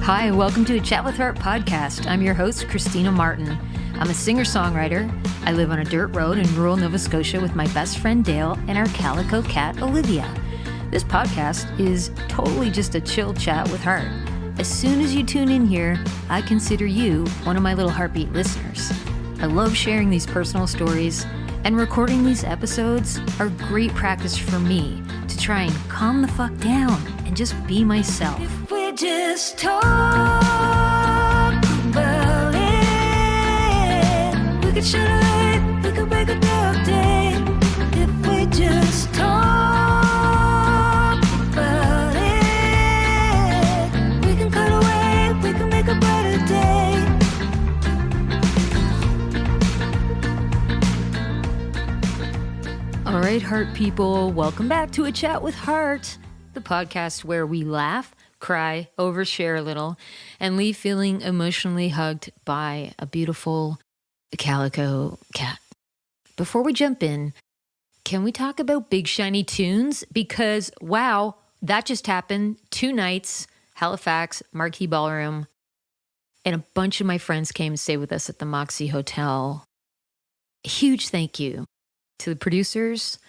Hi, welcome to a Chat with Heart podcast. I'm your host, Christina Martin. I'm a singer-songwriter. I live on a dirt road in rural Nova Scotia with my best friend Dale and our calico cat, Olivia. This podcast is totally just a chill chat with heart. As soon as you tune in here, I consider you one of my little heartbeat listeners. I love sharing these personal stories, and recording these episodes are great practice for me to try and calm the fuck down and just be myself. If we just talk about it, we could shine a light, we could break a dark day. If we just talk about it, we can cut away, we can make a brighter day. All right, heart people, welcome back to A Chat with Heart, the podcast where we laugh, cry, overshare a little, and leave feeling emotionally hugged by a beautiful calico cat. Before we jump in, can we talk about Big Shiny Tunes? Because, wow, that just happened. 2 nights, Halifax, Marquee Ballroom, and a bunch of my friends came to stay with us at the Moxie Hotel. A huge thank you to the producers,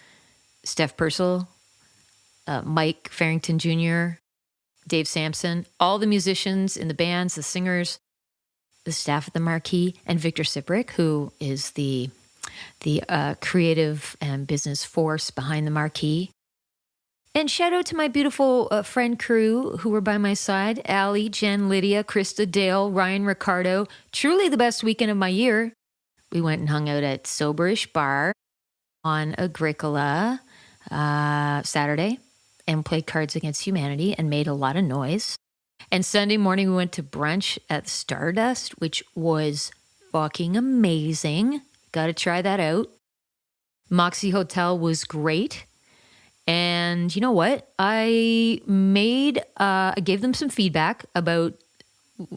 Steph Purcell, Mike Farrington Jr., Dave Sampson, all the musicians in the bands, the singers, the staff at the Marquee, and Victor Siprick, who is the creative and business force behind the Marquee. And shout out to my beautiful friend crew who were by my side, Allie, Jen, Lydia, Krista, Dale, Ryan, Ricardo. Truly the best weekend of my year. We went and hung out at Soberish Bar on Agricola Saturday and played Cards Against Humanity and made a lot of noise. And Sunday morning we went to brunch at Stardust, which was fucking amazing. Got to try that out. Moxie Hotel was great. And you know what? I gave them some feedback about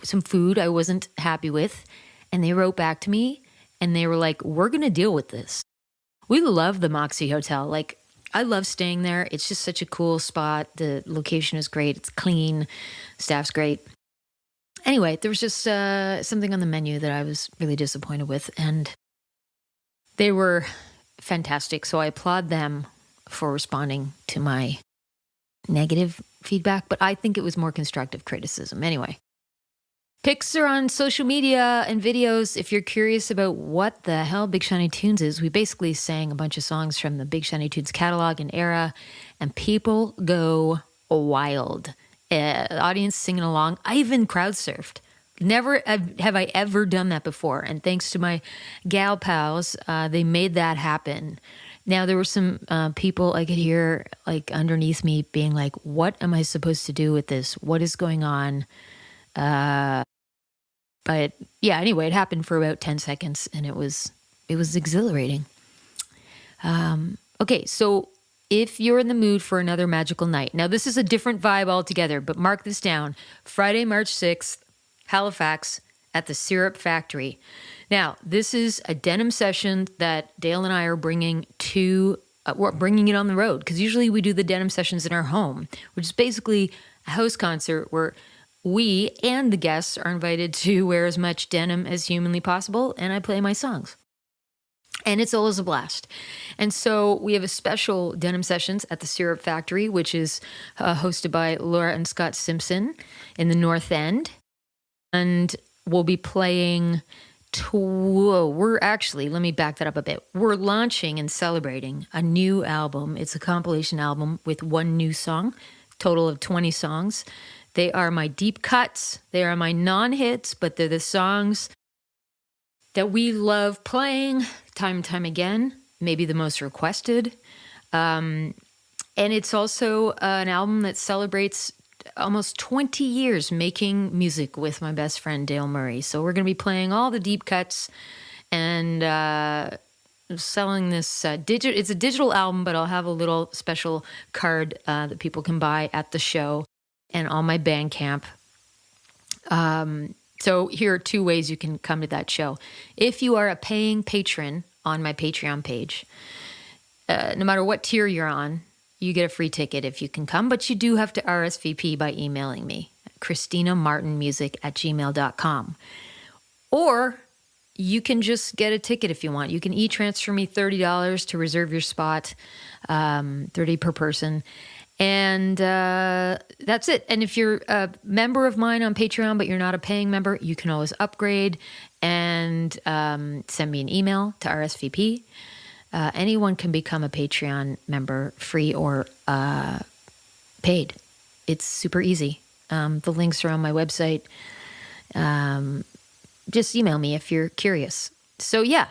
some food I wasn't happy with. And they wrote back to me and they were like, we're going to deal with this. We love the Moxie Hotel. Like, I love staying there. It's just such a cool spot. The location is great. It's clean. Staff's great. Anyway, there was just something on the menu that I was really disappointed with, and they were fantastic. So I applaud them for responding to my negative feedback, but I think it was more constructive criticism. Anyway, pics are on social media and videos. If you're curious about what the hell Big Shiny Tunes is, we basically sang a bunch of songs from the Big Shiny Tunes catalog and era, and people go wild. Audience singing along. I even crowd surfed. Never have I ever done that before. And thanks to my gal pals, they made that happen. Now, there were some people I could hear like underneath me being like, what am I supposed to do with this? What is going on? But yeah, anyway, it happened for about 10 seconds and it was exhilarating. Okay, so if you're in the mood for another magical night, now this is a different vibe altogether, but mark this down. Friday, March 6th, Halifax at the Syrup Factory. Now, this is a denim session that Dale and I are bringing we're bringing it on the road, because usually we do the denim sessions in our home, which is basically a house concert where we and the guests are invited to wear as much denim as humanly possible, and I play my songs. And it's always a blast. And so we have a special denim sessions at the Syrup Factory, which is hosted by Laura and Scott Simpson in the North End. And we'll be playing, let me back that up a bit. We're launching and celebrating a new album. It's a compilation album with 1 new song, total of 20 songs. They are my deep cuts. They are my non-hits, but they're the songs that we love playing time and time again, maybe the most requested. And it's also an album that celebrates almost 20 years making music with my best friend Dale Murray. So we're going to be playing all the deep cuts and selling this it's a digital album, but I'll have a little special card that people can buy at the show and on my Bandcamp. So here are 2 ways you can come to that show. If you are a paying patron on my Patreon page, no matter what tier you're on, you get a free ticket if you can come, but you do have to RSVP by emailing me, ChristinaMartinmusic@gmail.com. Or you can just get a ticket if you want. You can e-transfer me $30 to reserve your spot, $30 per person. And that's it. And if you're a member of mine on Patreon, but you're not a paying member, you can always upgrade and send me an email to RSVP. Anyone can become a Patreon member, free or paid. It's super easy. The links are on my website. Just email me if you're curious. So yeah,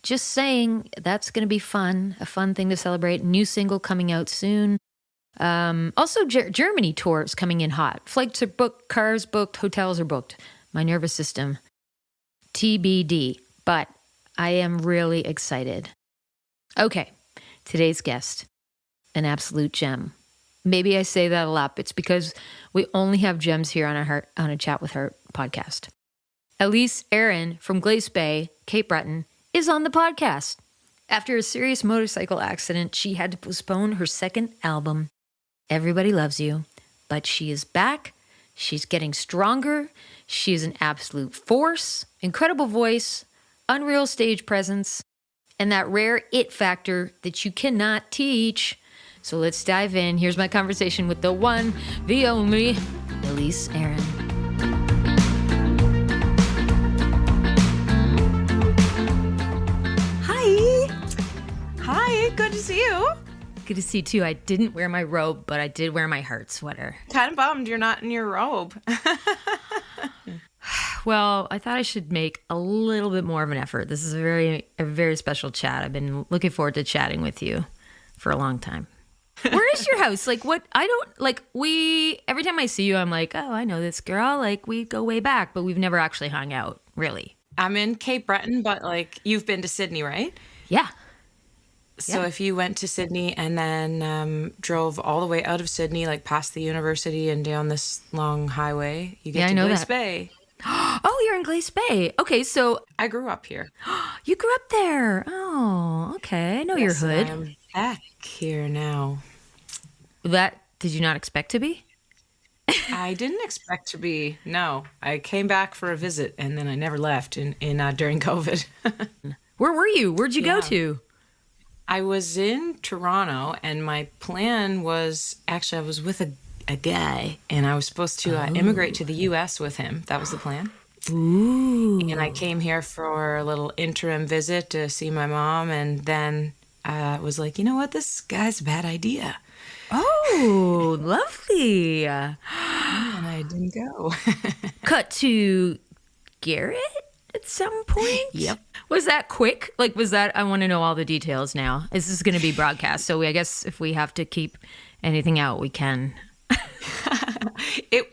just saying that's going to be fun, a fun thing to celebrate. New single coming out soon. Also, Germany tour is coming in hot. Flights are booked, cars booked, hotels are booked. My nervous system, TBD. But I am really excited. Okay, today's guest, an absolute gem. Maybe I say that a lot. It's because we only have gems here on a Chat with Heart podcast. Elyse Aeryn from Glace Bay, Cape Breton, is on the podcast. After a serious motorcycle accident, she had to postpone her second album, Everybody Loves You. But she is back. She's getting stronger. She is an absolute force, incredible voice, unreal stage presence, and that rare it factor that you cannot teach. So let's dive in. Here's my conversation with the one, the only, Elyse Aeryn. Hi, good to see you. Good to see you too. I didn't wear my robe, but I did wear my heart sweater. Kind of bummed you're not in your robe. Well, I thought I should make a little bit more of an effort. This is a very special chat. I've been looking forward to chatting with you for a long time. Where is your house? Every time I see you, I'm like, oh, I know this girl. Like, we go way back, but we've never actually hung out, really. I'm in Cape Breton, but you've been to Sydney, right? Yeah. So if you went to Sydney and then drove all the way out of Sydney, past the university and down this long highway, you get to Glace Bay. Oh, you're in Glace Bay. Okay, so I grew up here. You grew up there. Oh, okay. I know your hood. I'm back here now. Did you not expect to be? I didn't expect to be. No, I came back for a visit and then I never left during COVID. Where were you? Where'd you go to? I was in Toronto, and my plan was I was with a guy, and I was supposed to immigrate to the U.S. with him. That was the plan. Ooh. And I came here for a little interim visit to see my mom, and then I was like, you know what? This guy's a bad idea. Oh, lovely. And I didn't go. Cut to Garrett at some point? Yep. Was that quick? I want to know all the details now. This is going to be broadcast, so I guess if we have to keep anything out, we can.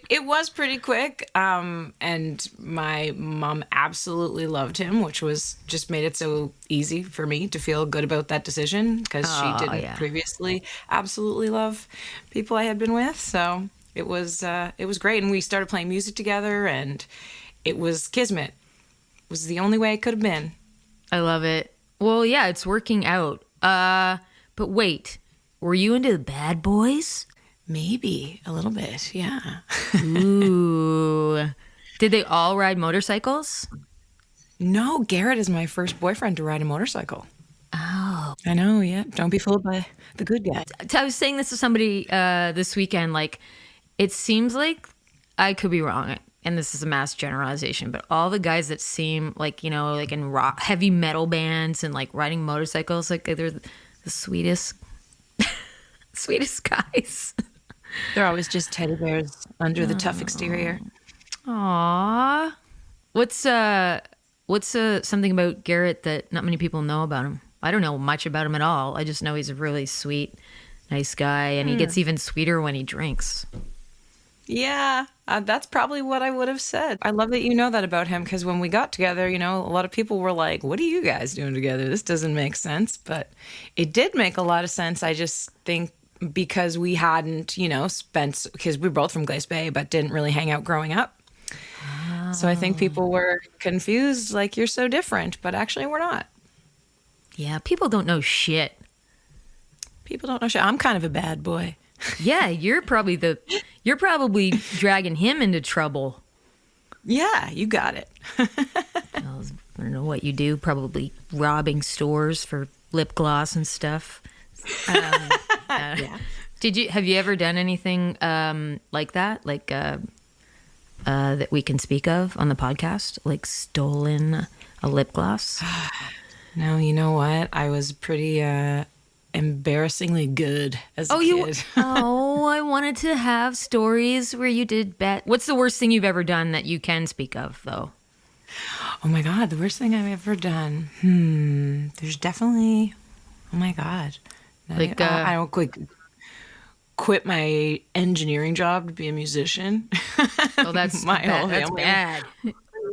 It was pretty quick, and my mom absolutely loved him, which was just made it so easy for me to feel good about that decision because she didn't previously absolutely love people I had been with. So it was great, and we started playing music together, and it was kismet. It was the only way it could have been. I love it. Well, yeah, it's working out. But wait, were you into the bad boys? Maybe a little bit, yeah. Ooh. Did they all ride motorcycles? No, Garrett is my first boyfriend to ride a motorcycle. Oh. I know, yeah. Don't be fooled by the good guy. I was saying this to somebody this weekend, it seems like I could be wrong, and this is a mass generalization, but all the guys that seem in rock, heavy metal bands and riding motorcycles, they're the sweetest guys. They're always just teddy bears under the tough exterior. Aww. What's something about Garrett that not many people know about him? I don't know much about him at all. I just know he's a really sweet, nice guy, and he gets even sweeter when he drinks. Yeah, that's probably what I would have said. I love that you know that about him, because when we got together, a lot of people were like, what are you guys doing together? This doesn't make sense. But it did make a lot of sense. I just think because we hadn't, because we were both from Glace Bay, but didn't really hang out growing up. Oh. So I think people were confused, you're so different, but actually we're not. Yeah, people don't know shit. People don't know shit. I'm kind of a bad boy. Yeah, you're probably dragging him into trouble. Yeah, you got it. I don't know what you do. Probably robbing stores for lip gloss and stuff. Yeah. Have you ever done anything like that? Like that we can speak of on the podcast? Like stolen a lip gloss? No, you know what? I was pretty embarrassingly good as a kid. I wanted to have stories where you did bet. What's the worst thing you've ever done that you can speak of, though? Oh my God, the worst thing I've ever done. There's definitely. Oh my God. Like I don't quit my engineering job to be a musician. Oh, that's my bad. whole That's family. bad.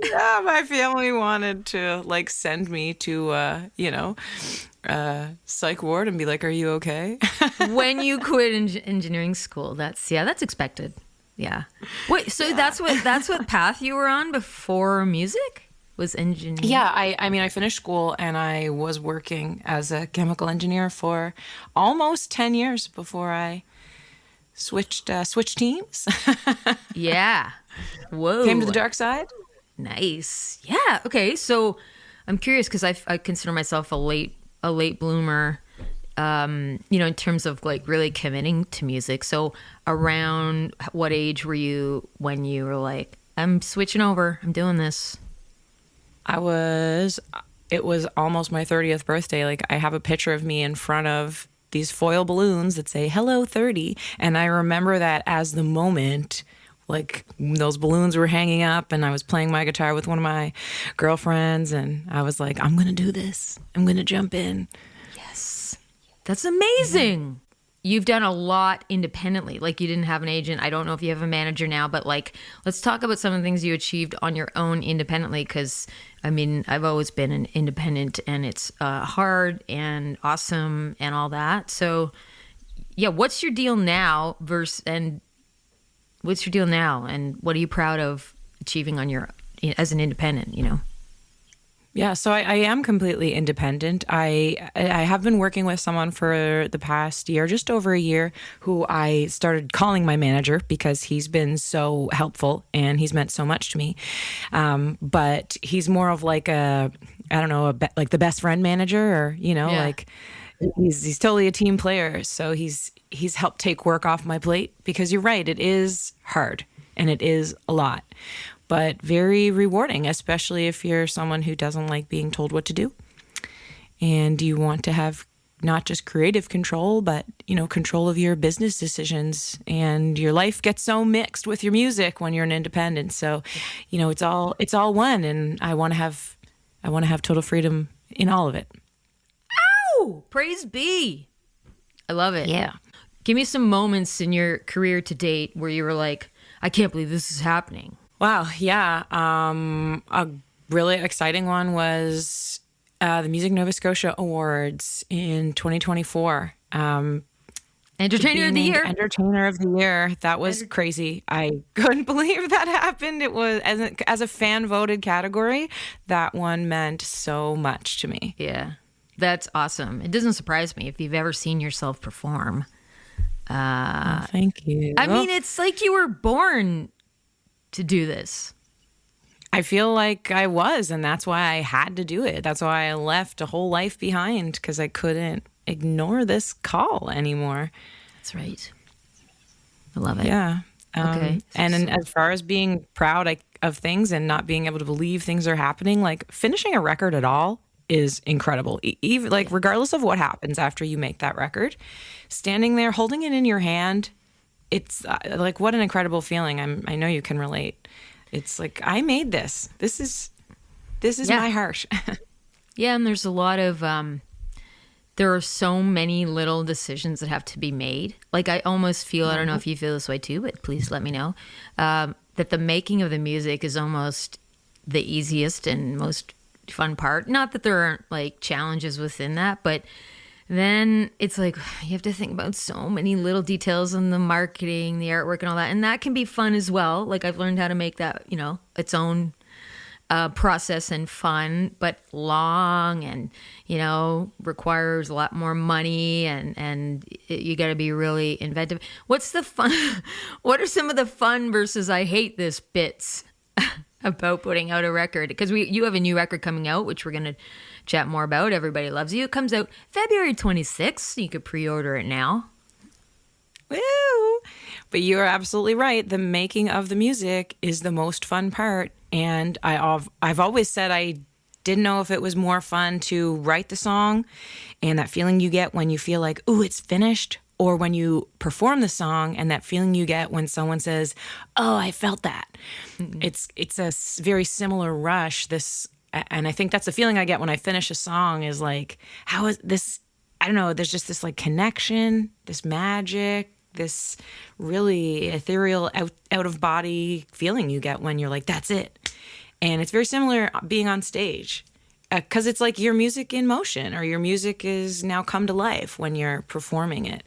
Yeah, my family wanted to like send me to psych ward and be like, "Are you okay?" When you quit engineering school, that's expected. Yeah. Wait, so that's what path you were on before music? Was engineering? Yeah, I mean, I finished school and I was working as a chemical engineer for almost 10 years before I switched teams. Yeah. Whoa. Came to the dark side. Nice. Yeah. Okay. So I'm curious because I consider myself a late bloomer, in terms of like really committing to music. So around what age were you when you were like, I'm switching over, I'm doing this? It was almost my 30th birthday. Like I have a picture of me in front of these foil balloons that say hello 30. And I remember that as the moment, like those balloons were hanging up and I was playing my guitar with one of my girlfriends and I was like, I'm going to do this. I'm going to jump in. Yes. That's amazing. You've done a lot independently. Like you didn't have an agent. I don't know if you have a manager now, but like, let's talk about some of the things you achieved on your own independently. Cause I mean, I've always been an independent and it's hard and awesome and all that. So yeah, what's your deal now and what are you proud of achieving as an independent, Yeah, so I am completely independent. I have been working with someone for the past year, just over a year, who I started calling my manager because he's been so helpful and he's meant so much to me. But he's more of like like the best friend manager, or like he's totally a team player. So he's helped take work off my plate because you're right, it is hard and it is a lot, but very rewarding, especially if you're someone who doesn't like being told what to do. And you want to have not just creative control, but, control of your business decisions. And your life gets so mixed with your music when you're an independent. So, it's all one. And I want to have total freedom in all of it. Ow! Praise be. I love it. Yeah. Give me some moments in your career to date where you were like, I can't believe this is happening. Wow. Yeah. A really exciting one was the Music Nova Scotia Awards in 2024. Entertainer of the Year. Entertainer of the Year. That was crazy. I couldn't believe that happened. It was, as a fan voted category, that one meant so much to me. Yeah. That's awesome. It doesn't surprise me if you've ever seen yourself perform. Thank you. I mean, it's like you were born to do this. I feel like I was, and that's why I had to do it. That's why I left a whole life behind, because I couldn't ignore this call anymore. That's right. I love it. Yeah. Okay. And as far as being proud of things and not being able to believe things are happening, like finishing a record at all is incredible. Even like regardless of what happens after you make that record, standing there holding it in your hand, it's like what an incredible feeling. I know you can relate. It's like I made this. This is my heart. Yeah, and there's a lot of there are so many little decisions that have to be made. Like I almost feel, I don't know if you feel this way too, but please let me know, that the making of the music is almost the easiest and most fun part. Not that there aren't like challenges within that, but then it's like you have to think about so many little details in the marketing, the artwork and all that. And that can be fun as well. Like I've learned how to make that, its own process and fun, but long and, requires a lot more money and you got to be really inventive. What's the fun? What are some of the fun versus I hate this bits about putting out a record? Because you have a new record coming out, which we're going to chat more about. Everybody Loves You. It comes out February 26th. You could pre-order it now. Woo! But you're absolutely right. The making of the music is the most fun part. And I've always said I didn't know if it was more fun to write the song and that feeling you get when you feel like, ooh, it's finished, or when you perform the song and that feeling you get when someone says, oh, I felt that. Mm-hmm. It's a very similar rush. And I think that's the feeling I get when I finish a song is like, how is this? I don't know. There's just this like connection, this magic, this really ethereal out of body feeling you get when you're like, that's it. And it's very similar being on stage because it's like your music in motion, or your music is now come to life when you're performing it.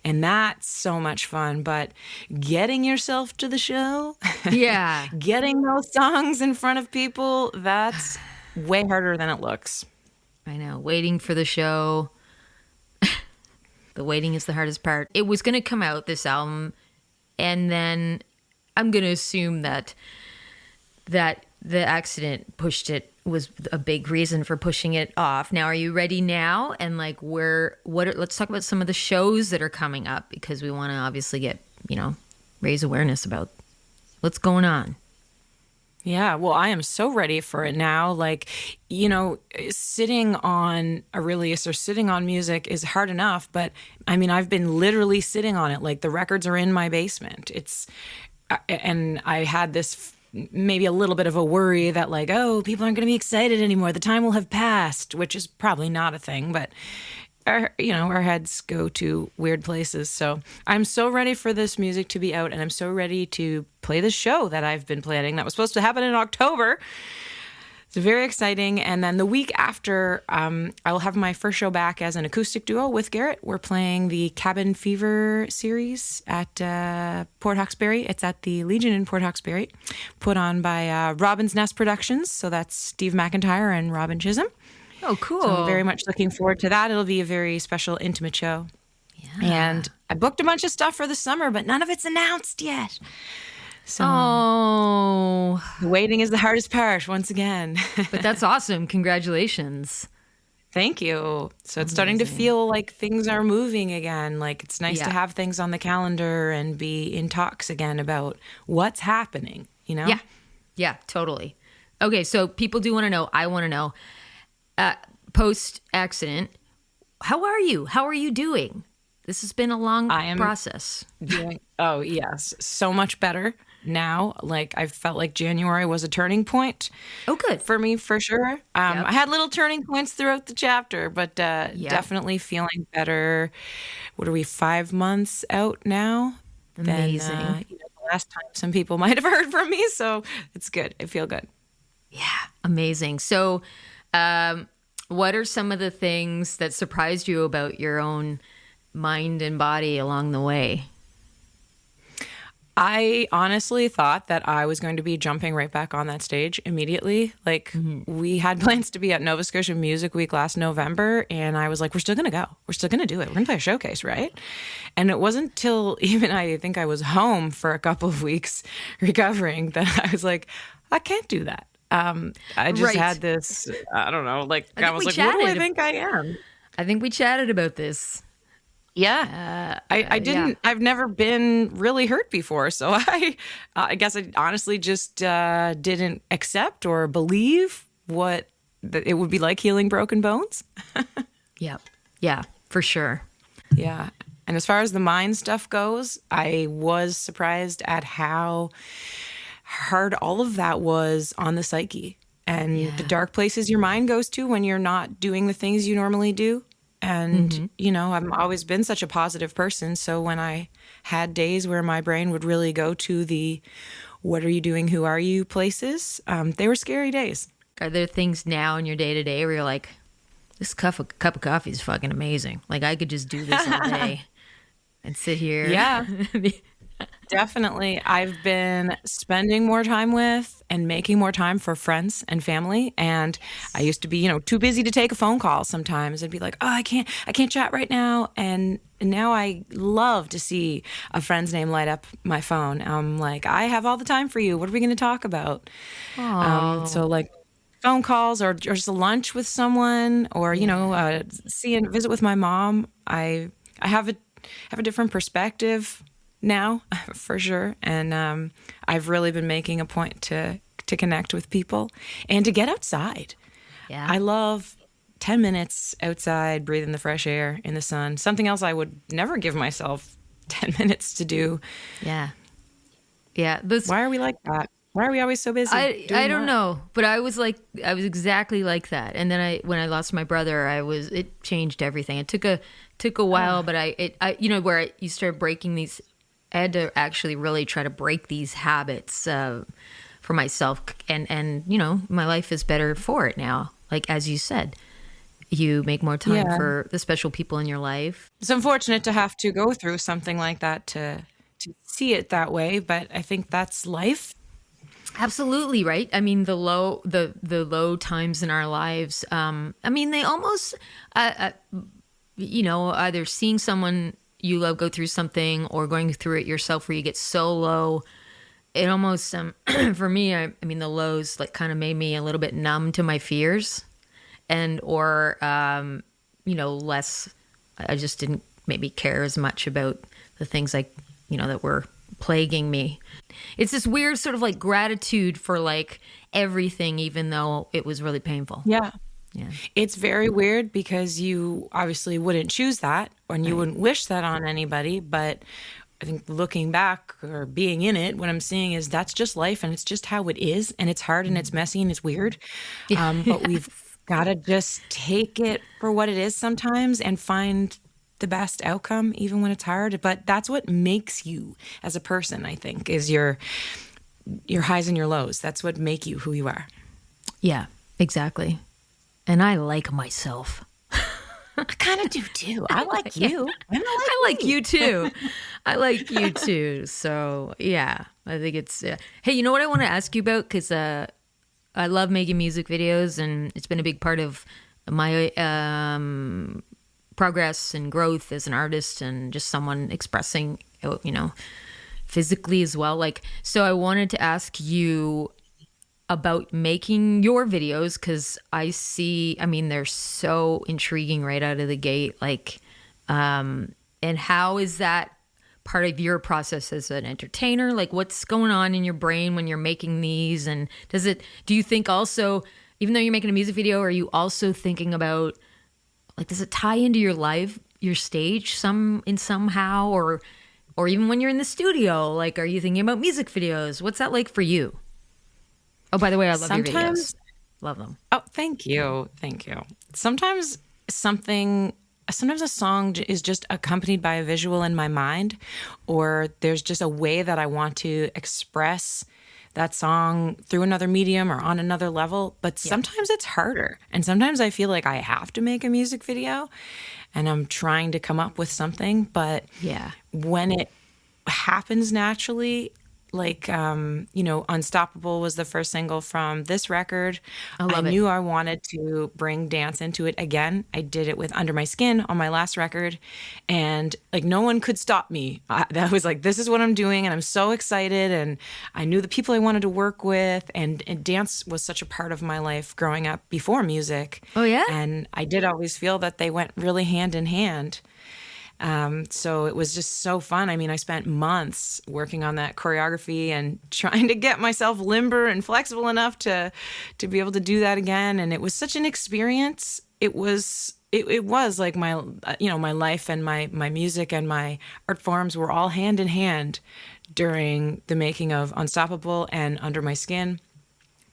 And that's so much fun. But getting yourself to the show, yeah, getting those songs in front of people, that's way harder than it looks. I know. Waiting for the show. The waiting is the hardest part. It was going to come out, this album, and then I'm going to assume that the accident was a big reason for pushing it off. Now, are you ready now? And like let's talk about some of the shows that are coming up, because we want to obviously get, raise awareness about what's going on. Yeah, well, I am so ready for it now. Like, sitting on a release or sitting on music is hard enough, but I mean, I've been literally sitting on it. Like, the records are in my basement. And I had this maybe a little bit of a worry that like, oh, people aren't going to be excited anymore. The time will have passed, which is probably not a thing, but our heads go to weird places. So I'm so ready for this music to be out, and I'm so ready to play the show that I've been planning that was supposed to happen in October. It's very exciting. And then the week after, I will have my first show back as an acoustic duo with Garrett. We're playing the Cabin Fever series at Port Hawkesbury. It's at the Legion in Port Hawkesbury, put on by Robin's Nest Productions. So that's Steve McIntyre and Robin Chisholm. Oh, cool. So I'm very much looking forward to that. It'll be a very special, intimate show. Yeah. And I booked a bunch of stuff for the summer, but none of it's announced yet. So the waiting is the hardest part, once again. But that's awesome. Congratulations. Thank you. So it's starting to feel like things are moving again. Like, it's nice to have things on the calendar and be in talks again about what's happening, Yeah. Yeah, totally. Okay, so people do want to know. I want to know. Post-accident, how are you? How are you doing? This has been a long process. Oh, yes. So much better now. Like, I felt like January was a turning point. Oh, good. For me, for sure. I had little turning points throughout the chapter, but definitely feeling better. What are we, 5 months out now? Amazing. Than, the last time some people might have heard from me, so it's good. I feel good. Yeah, amazing. So, what are some of the things that surprised you about your own mind and body along the way? I honestly thought that I was going to be jumping right back on that stage immediately. Like, we had plans to be at Nova Scotia Music Week last November, and I was like, we're still going to go. We're still going to do it. We're going to play a showcase, right? And it wasn't till even I think I was home for a couple of weeks recovering that I was like, I can't do that. I just had this, I don't know, like, I was like, what do I think I am? I think we chatted about this. Yeah. I didn't, I've never been really hurt before. So I guess I honestly just didn't accept or believe what it would be like healing broken bones. Yeah. Yeah, for sure. Yeah. And as far as the mind stuff goes, I was surprised at how hard all of that was on the psyche and the dark places your mind goes to when you're not doing the things you normally do. And, I've always been such a positive person. So when I had days where my brain would really go to the what are you doing, who are you places, they were scary days. Are there things now in your day-to-day where you're like, this cup of coffee is fucking amazing. Like, I could just do this all day and sit here. Yeah. Definitely. I've been spending more time with and making more time for friends and family. And I used to be, too busy to take a phone call sometimes. I'd be like, oh, I can't chat right now. And now I love to see a friend's name light up my phone. I'm like, I have all the time for you. What are we going to talk about? So like phone calls or just a lunch with someone or, visit with my mom. I have a different perspective now, for sure. And I've really been making a point to connect with people and to get outside. Yeah. I love 10 minutes outside, breathing the fresh air in the sun. Something else I would never give myself 10 minutes to do. Yeah. Yeah. Why are we like that? Why are we always so busy? I don't know, but I was exactly like that. And then when I lost my brother, it changed everything. It took a while, but you start breaking these. I had to actually really try to break these habits for myself, and my life is better for it now. Like as you said, you make more time for the special people in your life. It's unfortunate to have to go through something like that to see it that way, but I think that's life. Absolutely right. I mean, the low times in our lives. They almost, either seeing someone you love go through something or going through it yourself, where you get so low, it almost for me. The lows like kind of made me a little bit numb to my fears, or less. I just didn't maybe care as much about the things that were plaguing me. It's this weird sort of like gratitude for like everything, even though it was really painful. Yeah. It's very weird because you obviously wouldn't choose that and you wouldn't wish that on anybody. But I think looking back or being in it, what I'm seeing is that's just life and it's just how it is. And it's hard and it's messy and it's weird. But we've got to just take it for what it is sometimes and find the best outcome, even when it's hard. But that's what makes you as a person, I think, is your highs and your lows. That's what make you who you are. Yeah, exactly. And I like myself. I kind of do too. I like you. I like you too. I like you too. So yeah, I think it's. Hey, you know what I want to ask you about? Because I love making music videos, and it's been a big part of my progress and growth as an artist, and just someone expressing, physically as well. So I wanted to ask you about making your videos, because they're so intriguing right out of the gate. And how is that part of your process as an entertainer? Like, what's going on in your brain when you're making these? And do you think also, even though you're making a music video, are you also thinking about, does it tie into your live, your stage somehow, or even when you're in the studio, are you thinking about music videos? What's that like for you? Oh, by the way, I love your videos. Love them. Oh, thank you. Thank you. Sometimes a song is just accompanied by a visual in my mind, or there's just a way that I want to express that song through another medium or on another level. But sometimes it's harder. And sometimes I feel like I have to make a music video and I'm trying to come up with something. But when it happens naturally, Unstoppable was the first single from this record. I knew I wanted to bring dance into it again. I did it with Under My Skin on my last record, and no one could stop me. That was this is what I'm doing, and I'm so excited, and I knew the people I wanted to work with, and dance was such a part of my life growing up before music. Oh, yeah? And I did always feel that they went really hand in hand. So it was just so fun. I spent months working on that choreography and trying to get myself limber and flexible enough to be able to do that again. And it was such an experience. It was like my, my life and my music and my art forms were all hand in hand during the making of Unstoppable and Under My Skin.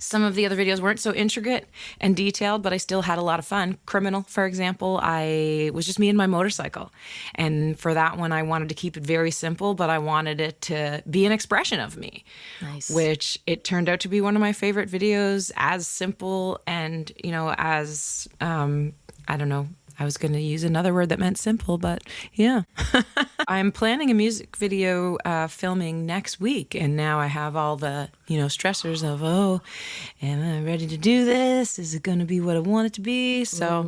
Some of the other videos weren't so intricate and detailed, but I still had a lot of fun. Criminal, for example, I was just me and my motorcycle. And for that one, I wanted to keep it very simple, but I wanted it to be an expression of me. Nice. Which it turned out to be one of my favorite videos, as simple and, as, I was going to use another word that meant simple, but yeah. I'm planning a music video filming next week, and now I have all the, stressors of, am I ready to do this? Is it going to be what I want it to be? So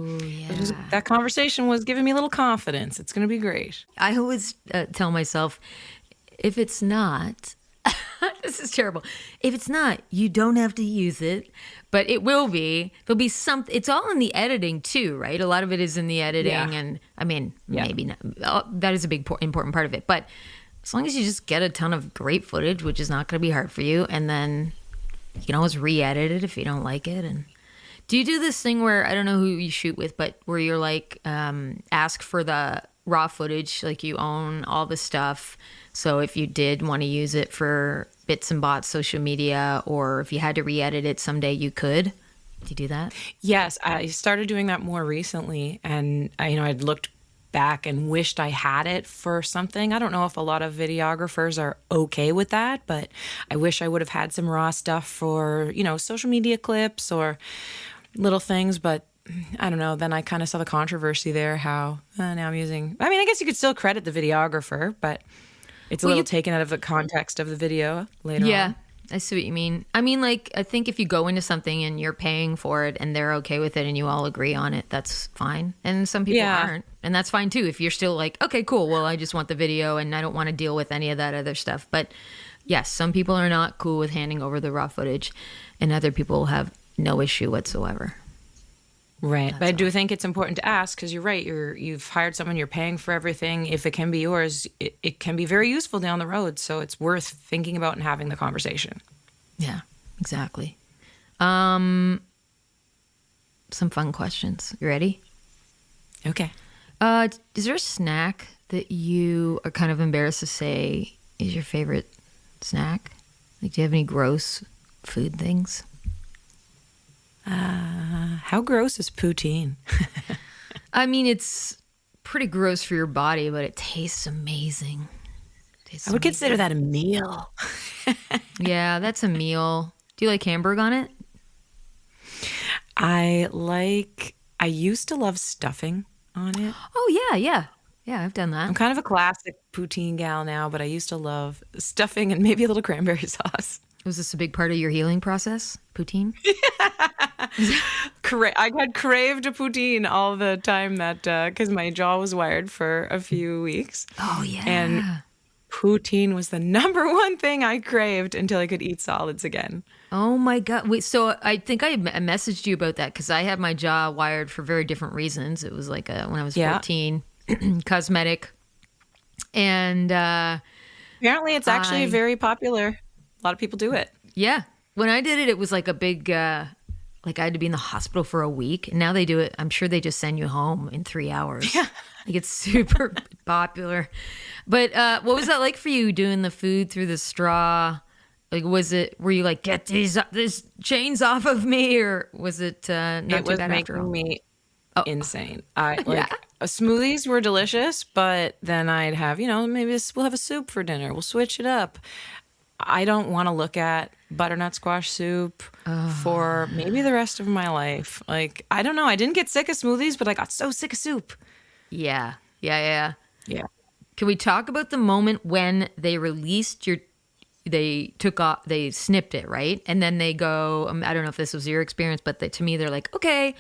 that conversation was giving me a little confidence. It's going to be great. I always tell myself, if it's not, this is terrible. If it's not, you don't have to use it, but it will be. There'll be something. It's all in the editing too, right? A lot of it is in the editing, and I mean, maybe not. That is a big important part of it. But as long as you just get a ton of great footage, which is not going to be hard for you, and then you can always re-edit it if you don't like it. And do you do this thing where, I don't know who you shoot with, but where you're like, ask for the raw footage, like you own all the stuff? So if you did want to use it for bits and bots, social media, or if you had to re-edit it someday, you could. Do you do that? Yes, I started doing that more recently, and I'd looked back and wished I had it for something. I don't know if a lot of videographers are okay with that, but I wish I would have had some raw stuff for, social media clips or little things, but I don't know. Then I kind of saw the controversy there, how now I'm using, I guess you could still credit the videographer, but it's a little taken out of the context of the video later on. Yeah, I see what you mean. I think if you go into something and you're paying for it and they're okay with it and you all agree on it, that's fine. And some people aren't. And that's fine too. If you're still like, okay, cool. Well, I just want the video and I don't want to deal with any of that other stuff. But yes, some people are not cool with handing over the raw footage and other people have no issue whatsoever. Right. But I do think it's important to ask, because you're right. You've hired someone, you're paying for everything. If it can be yours, it can be very useful down the road. So it's worth thinking about and having the conversation. Yeah, exactly. Some fun questions. You ready? Okay. Is there a snack that you are kind of embarrassed to say is your favorite snack? Like, do you have any gross food things? How gross is poutine? It's pretty gross for your body, but it tastes amazing. I would consider that a meal. Yeah, that's a meal. Do you like hamburg on it? I used to love stuffing on it. Oh, yeah. Yeah, I've done that. I'm kind of a classic poutine gal now, but I used to love stuffing and maybe a little cranberry sauce. Was this a big part of your healing process, poutine? I had craved a poutine all the time because my jaw was wired for a few weeks. Oh, yeah. And poutine was the number one thing I craved until I could eat solids again. Oh, my God. Wait, so I think I messaged you about that because I had my jaw wired for very different reasons. It was like when I was 14, cosmetic. And apparently it's actually very popular. A lot of people do it. Yeah. When I did it, it was like a big, I had to be in the hospital for a week. And now they do it. I'm sure they just send you home in 3 hours. Yeah. It's super popular. But what was that like for you, doing the food through the straw? Like, were you like, get these chains off of me? Or was it not it too was bad after all? making me insane. Smoothies were delicious, but then I'd have, maybe we'll have a soup for dinner. We'll switch it up. I don't want to look at butternut squash soup for maybe the rest of my life. I don't know. I didn't get sick of smoothies, but I got so sick of soup. Yeah. Can we talk about the moment when they released they snipped it, right? And then they go, I don't know if this was your experience, but to me, they're like, okay,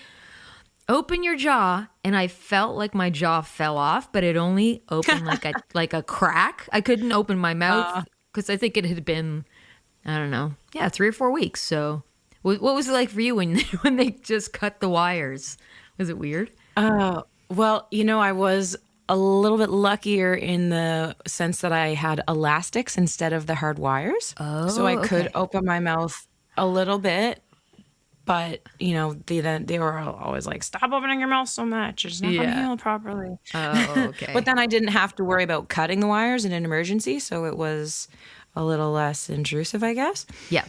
open your jaw. And I felt like my jaw fell off, but it only opened like a crack. I couldn't open my mouth. Because I think it had been, I don't know, 3 or 4 weeks. So what was it like for you when they just cut the wires? Was it weird? Well, I was a little bit luckier in the sense that I had elastics instead of the hard wires. Oh, so I could open my mouth a little bit. But, they were always like, stop opening your mouth so much. It's not going to heal properly. Oh, okay. But then I didn't have to worry about cutting the wires in an emergency. So it was a little less intrusive, I guess. Yeah.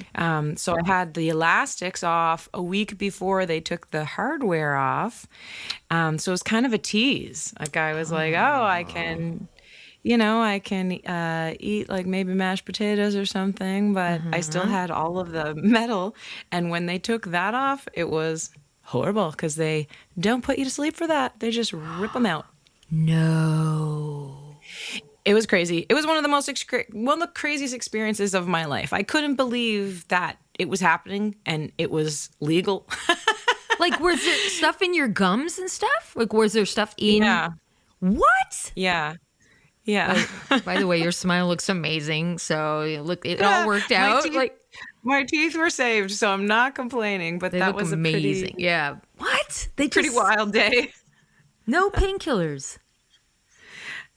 So I had the elastics off a week before they took the hardware off. So it was kind of a tease. I was like, I can... I can eat like maybe mashed potatoes or something, but I still had all of the metal. And when they took that off, it was horrible because they don't put you to sleep for that. They just rip them out. No. It was crazy. It was one of the craziest experiences of my life. I couldn't believe that it was happening and it was legal. Like, was there stuff in your gums and stuff? Like, was there stuff in? Yeah. What? Yeah. Yeah. By the way, your smile looks amazing. So it all worked out. My teeth were saved, so I'm not complaining. But that was amazing. What? Pretty wild day. No painkillers.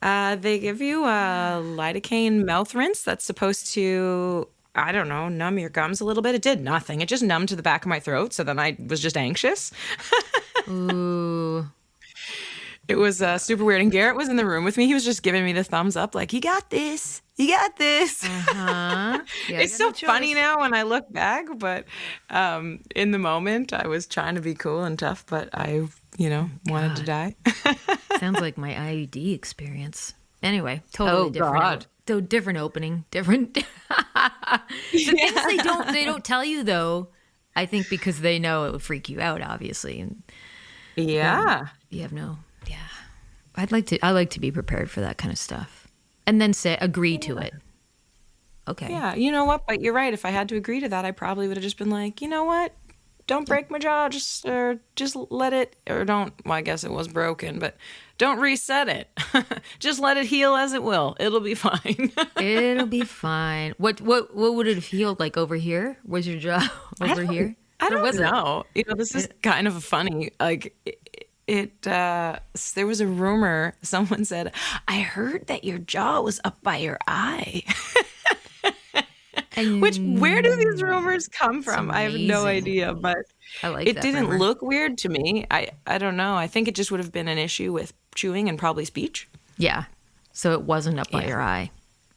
They give you a lidocaine mouth rinse that's supposed to, I don't know, numb your gums a little bit. It did nothing. It just numbed to the back of my throat. So then I was just anxious. Ooh. It was super weird. And Garrett was in the room with me. He was just giving me the thumbs up like, you got this. You got this. Uh-huh. Yeah, it's so funny now when I look back. But in the moment, I was trying to be cool and tough. But I, wanted to die. Sounds like my IUD experience. Anyway, totally different. So different opening, different. The things they don't tell you though, I think because they know it would freak you out, obviously. And yeah, you have no. Yeah, I like to be prepared for that kind of stuff, and then agree to it. Okay. Yeah, you know what? But you're right. If I had to agree to that, I probably would have just been like, you know what? Don't break my jaw, just let it, or don't, well, I guess it was broken, but don't reset it. Just let it heal as it will. It'll be fine. It'll be fine. What would it have healed like over here? Was your jaw over here? I don't know. This is kind of funny. Like, there was a rumor, someone said, I heard that your jaw was up by your eye. Where do these rumors come from? I have no idea, but it didn't look weird to me. I don't know. I think it just would have been an issue with chewing and probably speech. Yeah. So it wasn't up by your eye.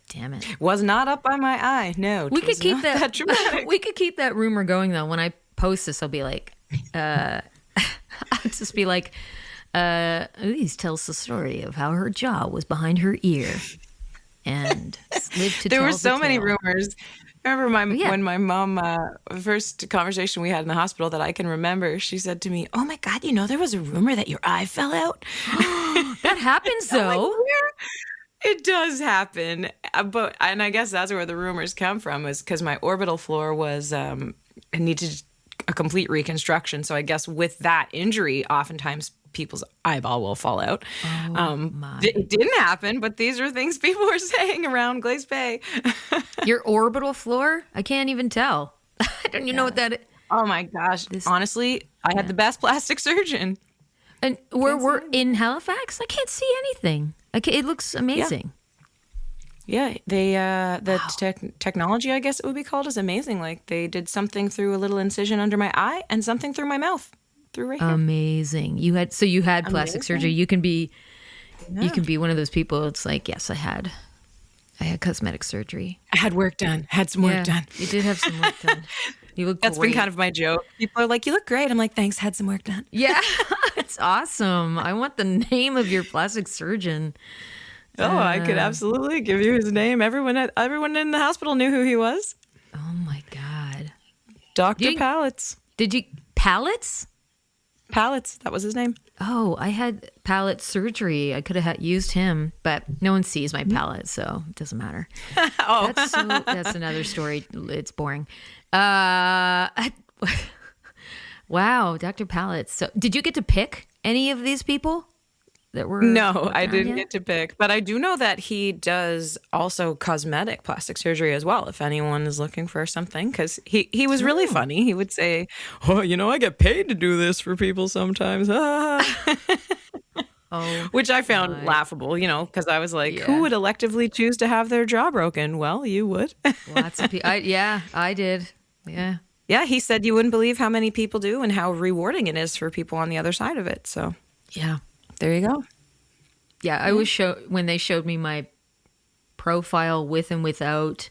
Damn it. Was not up by my eye. No. We could keep that we could keep that rumor going though. When I post this, I'll be like, I'll just be like, Elyse tells the story of how her jaw was behind her ear and lived to tell the tale. There were so many rumors. I remember when my mom, first conversation we had in the hospital that I can remember, she said to me, oh my God, there was a rumor that your eye fell out. That happens though. Like, it does happen. And I guess that's where the rumors come from, is because my orbital floor was, needed a complete reconstruction. So I guess with that injury, oftentimes people's eyeball will fall out. It didn't happen, but these are things people were saying around Glace Bay. Your orbital floor? I can't even tell. I don't even know what that is. Oh my gosh. Honestly, I had the best plastic surgeon. And we're in Halifax? I can't see anything. It looks amazing. Yeah, technology, I guess it would be called, is amazing. Like, they did something through a little incision under my eye and something through my mouth. Through right here. Amazing. You had plastic surgery. You can be one of those people. It's like, yes, I had cosmetic surgery. I had work done. Had some work done. You did have some work done. You look That's great. been kind of my joke. People are like, you look great. I'm like, thanks, had some work done. Yeah. It's awesome. I want the name of your plastic surgeon. Oh, I could absolutely give you his name. Everyone in the hospital knew who he was. Oh my God. Dr. Pallets. Did you Pallets? Pallets, that was his name. Oh, I had palate surgery. I could have used him, but no one sees my palate, so it doesn't matter. That's another story. It's boring. Wow, Dr. Pallets. So, did you get to pick any of these people that were? No, I didn't get to pick, but I do know that he does also cosmetic plastic surgery as well, if anyone is looking for something, because he was really funny. He would say, oh, I get paid to do this for people sometimes. Which I found laughable, because I was like, who would electively choose to have their jaw broken? Well, you would. Lots of people. I did. Yeah. Yeah, he said you wouldn't believe how many people do and how rewarding it is for people on the other side of it. So, yeah. There you go. Yeah, I was when they showed me my profile with and without,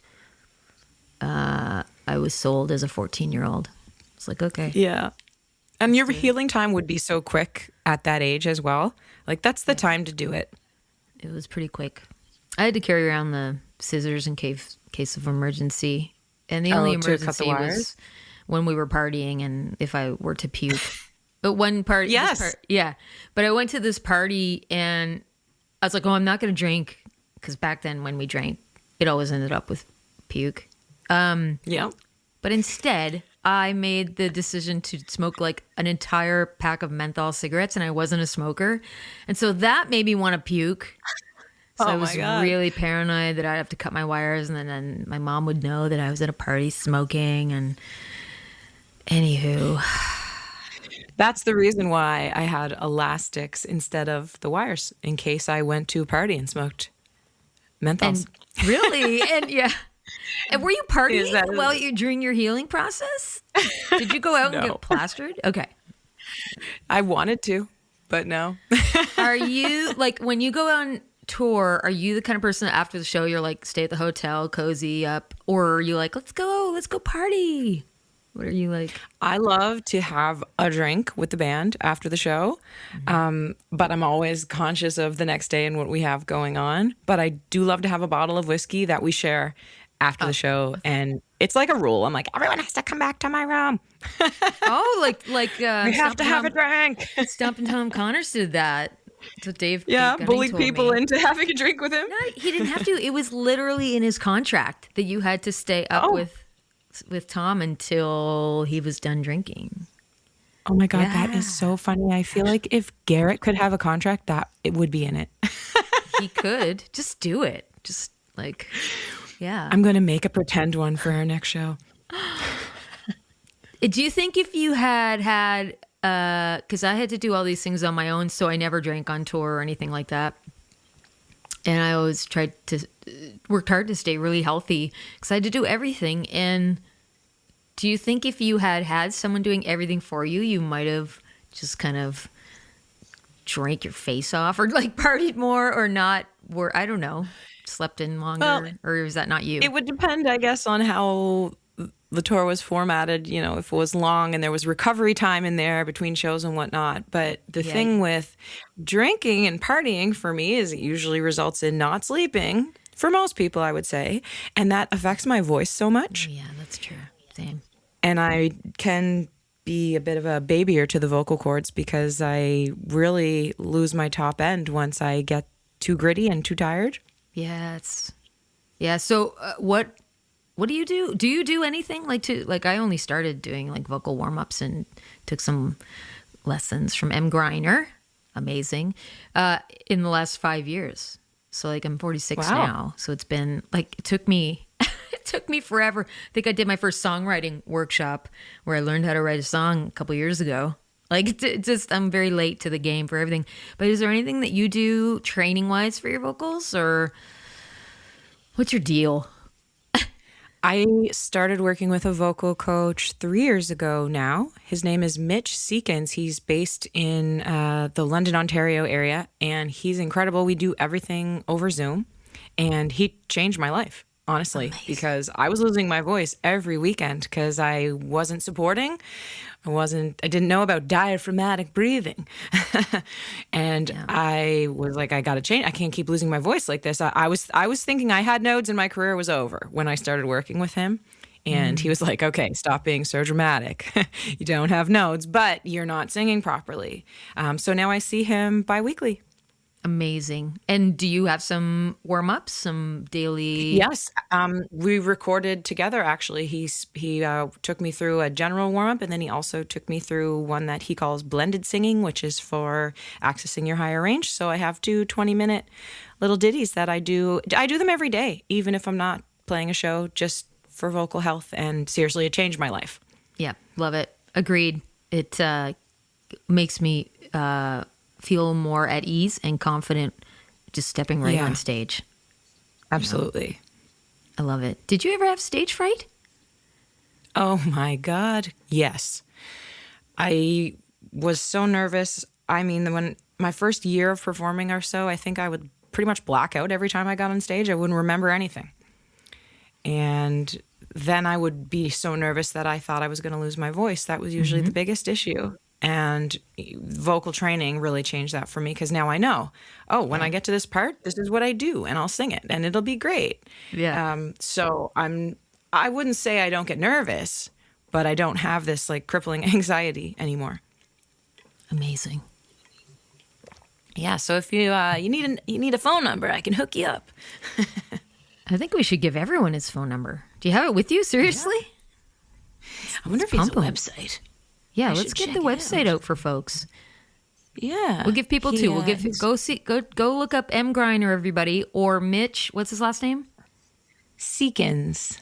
I was sold as a 14-year-old. It's like, okay. Yeah. And your healing time would be so quick at that age as well. Like, that's the time to do it. It was pretty quick. I had to carry around the scissors in case of emergency. And the only emergency was when we were partying and if I were to puke. But one party, Yes. yeah. But I went to this party and I was like, oh, I'm not going to drink. Because back then when we drank, it always ended up with puke. Yeah. But instead, I made the decision to smoke like an entire pack of menthol cigarettes, and I wasn't a smoker. And so that made me want to puke. So I was really paranoid that I'd have to cut my wires, and then my mom would know that I was at a party smoking. And anywho, that's the reason why I had elastics instead of the wires, in case I went to a party and smoked menthols. And really? And yeah. And were you partying while you're during your healing process? Did you go out and get plastered? Okay. I wanted to, but no. Are you, like, when you go on tour, are you the kind of person that after the show you're like, stay at the hotel, cozy up, or are you like, let's go party? What are you like? I love to have a drink with the band after the show, but I'm always conscious of the next day and what we have going on. But I do love to have a bottle of whiskey that we share after the show, and it's like a rule. I'm like, everyone has to come back to my room. we have to have a drink. Stump and Tom Connors did that. So Dave bullied people into having a drink with him. No, he didn't have to. It was literally in his contract that you had to stay up with Tom until he was done drinking. Oh my God, that is so funny. I feel like if Garrett could have a contract, that it would be in it. He could. Just do it. Just like, yeah. I'm going to make a pretend one for our next show. Do you think if you had, because I had to do all these things on my own, so I never drank on tour or anything like that. And I always worked hard to stay really healthy because I had to do everything. And do you think if you had someone doing everything for you, you might have just kind of drank your face off or like partied more or not? I don't know, slept in longer, or is that not you? It would depend, I guess, on how the tour was formatted, you know, if it was long and there was recovery time in there between shows and whatnot. But the thing with drinking and partying for me is it usually results in not sleeping for most people, I would say. And that affects my voice so much. Yeah, that's true. Same. And I can be a bit of a babyer to the vocal cords because I really lose my top end once I get too gritty and too tired. Yeah, so what do you do? Do you do anything like I only started doing like vocal warm-ups and took some lessons from M. Greiner, amazing, in the last 5 years. So like I'm 46 now. So it's been like, it took me forever. I think I did my first songwriting workshop where I learned how to write a song a couple years ago. Like I'm very late to the game for everything. But is there anything that you do training wise for your vocals, or what's your deal? I started working with a vocal coach 3 years ago now. His name is Mitch Seekins. He's based in the London, Ontario area, and he's incredible. We do everything over Zoom, and he changed my life, honestly, because I was losing my voice every weekend because I wasn't supporting. I didn't know about diaphragmatic breathing. And I was like, I got to change. I can't keep losing my voice like this. I was thinking I had nodes and my career was over when I started working with him. And he was like, okay, stop being so dramatic. You don't have nodes, but you're not singing properly. So now I see him biweekly. Amazing. And do you have some warm-ups, some daily? Yes. We recorded together, actually. He took me through a general warm-up, and then he also took me through one that he calls blended singing, which is for accessing your higher range. So I have 2 20-minute little ditties that I do. I do them every day, even if I'm not playing a show, just for vocal health. And seriously, it changed my life. Yeah, love it. Agreed. It makes me feel more at ease and confident just stepping right on stage. Absolutely. You know? I love it. Did you ever have stage fright? Oh my God. Yes. I was so nervous. I mean, when my first year of performing or so, I think I would pretty much black out every time I got on stage. I wouldn't remember anything. And then I would be so nervous that I thought I was going to lose my voice. That was usually the biggest issue. And vocal training really changed that for me because now I know, when I get to this part, this is what I do, and I'll sing it, and it'll be great. Yeah. So I wouldn't say I don't get nervous, but I don't have this like crippling anxiety anymore. Amazing. Yeah, so if you you need a phone number, I can hook you up. I think we should give everyone his phone number. Do you have it with you? Seriously? Yeah. I wonder if he has a website. Yeah, let's get the website out for folks. Yeah. We'll give people two. We'll give go look up M. Griner, everybody, or Mitch. What's his last name? Seekins.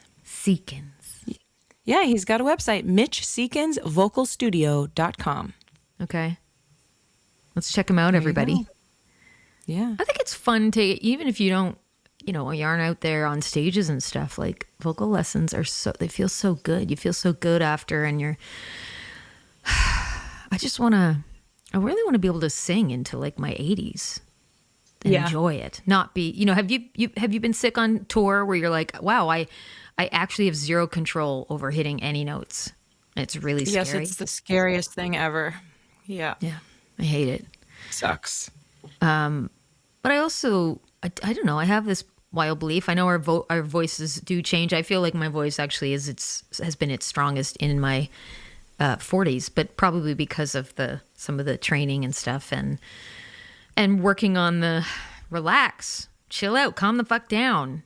Yeah, he's got a website, MitchSeekins.vocalstudio.com. Okay. Let's check him out, everybody. Yeah. I think it's fun to, even if you don't, you aren't out there on stages and stuff, like vocal lessons they feel so good. You feel so good after, and I really want to be able to sing into like my 80s and enjoy it. Not be, have you been sick on tour where you're like, wow, I actually have zero control over hitting any notes. It's really scary. Yes, it's the scariest thing ever. Yeah. Yeah. I hate it. Sucks. But I also, I don't know, I have this wild belief. I know our voices do change. I feel like my voice actually has been its strongest in my 40s, but probably because of some of the training and stuff and working on the relax, chill out, calm the fuck down,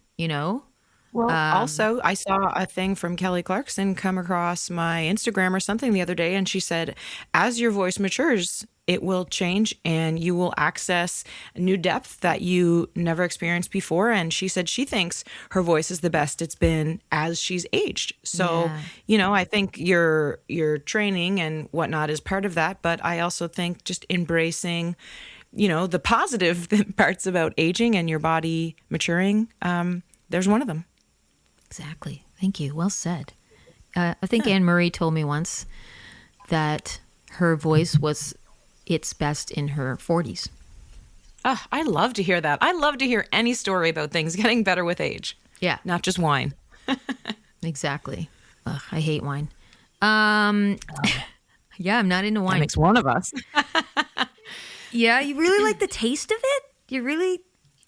Well, also, I saw a thing from Kelly Clarkson come across my Instagram or something the other day, and she said, as your voice matures, it will change and you will access a new depth that you never experienced before. And she said she thinks her voice is the best it's been as she's aged. So, I think your training and whatnot is part of that. But I also think just embracing, the positive parts about aging and your body maturing, there's one of them. Exactly. Thank you. Well said. I think Anne Murray told me once that her voice was its best in her 40s. I love to hear that. I love to hear any story about things getting better with age. Yeah. Not just wine. Exactly. Ugh, I hate wine. Yeah, I'm not into wine. That makes one of us. Yeah, you really like the taste of it? You really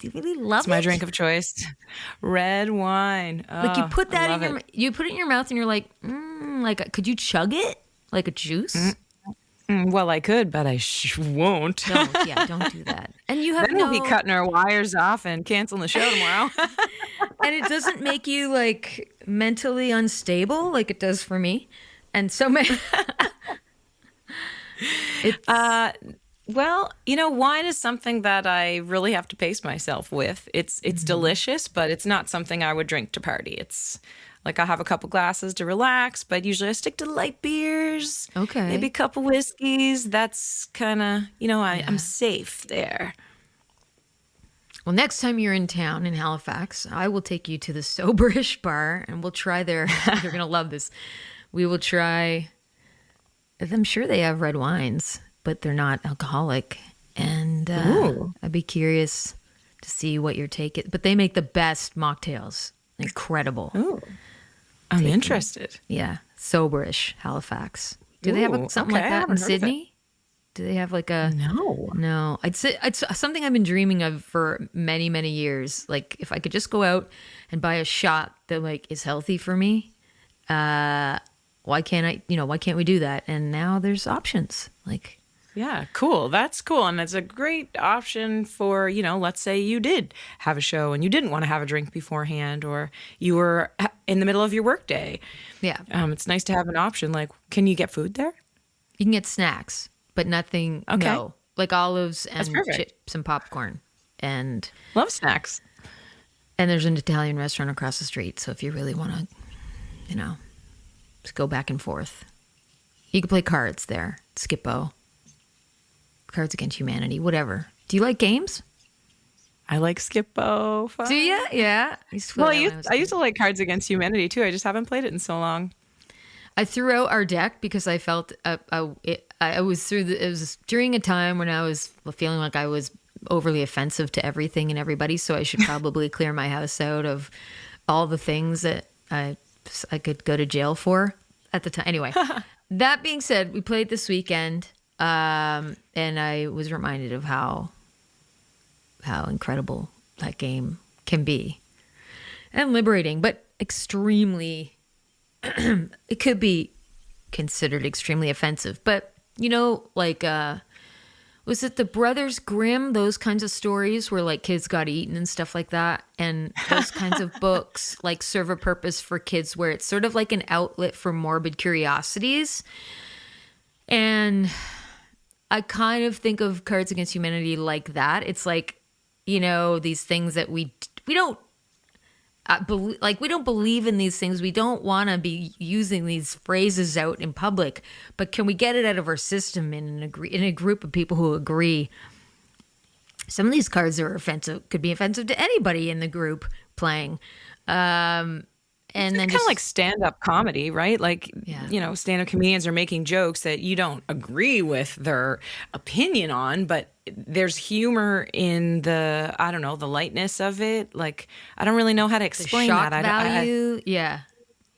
love it? It's my drink of choice. Red wine. Like you put that you put it in your mouth and you're like, like could you chug it like a juice? Well, I could, but I won't. Don't do that. And you have then we'll be cutting our wires off and canceling the show tomorrow. And it doesn't make you like mentally unstable like it does for me. And so many. Well, wine is something that I really have to pace myself with. It's delicious, but it's not something I would drink to party. It's like I'll have a couple glasses to relax, but usually I stick to light beers. Okay. Maybe a couple whiskeys. That's kind of, I'm safe there. Well, next time you're in town in Halifax, I will take you to the Soberish bar and we'll try their, you're going to love this. We will try, I'm sure they have red wines, but they're not alcoholic. And I'd be curious to see what your take is. But they make the best mocktails. Incredible. Ooh. I'm interested. Yeah. Soberish, Halifax. Do they have something like that in Sydney? Do they have like a... No. It's something I've been dreaming of for many, many years. Like if I could just go out and buy a shot that like is healthy for me, why can't we do that? And now there's options. Like... Yeah, cool. That's cool. And it's a great option for, let's say you did have a show and you didn't want to have a drink beforehand, or you were in the middle of your workday. Yeah. It's nice to have an option. Like, can you get food there? You can get snacks, but nothing. Okay. No, like olives and chips and popcorn. And love snacks. And there's an Italian restaurant across the street. So if you really want to, just go back and forth. You can play cards there. Skippo. Cards Against Humanity, whatever. Do you like games? I like Skippo. Do you? Yeah. I used to like Cards Against Humanity too. I just haven't played it in so long. I threw out our deck because I felt it was during a time when I was feeling like I was overly offensive to everything and everybody. So I should probably clear my house out of all the things that I could go to jail for at the time. Anyway, that being said, we played this weekend. And I was reminded of how incredible that game can be, and liberating, but extremely, it could be considered extremely offensive, but like, Was it the Brothers Grimm, those kinds of stories where like kids got eaten and stuff like that? And those kinds of books like serve a purpose for kids where it's sort of like an outlet for morbid curiosities. And I kind of think of Cards Against Humanity like that. It's like, you know, these things that we don't we don't believe in these things. We don't want to be using these phrases out in public, but can we get it out of our system in a group of people who agree? Some of these cards are offensive, could be offensive to anybody in the group playing. And it's then kind of like stand-up comedy, right? Like, you know, stand-up comedians are making jokes that you don't agree with their opinion on, but there's humor in the, I don't know, the lightness of it. Like, I don't really know how to explain the shock that. value, yeah.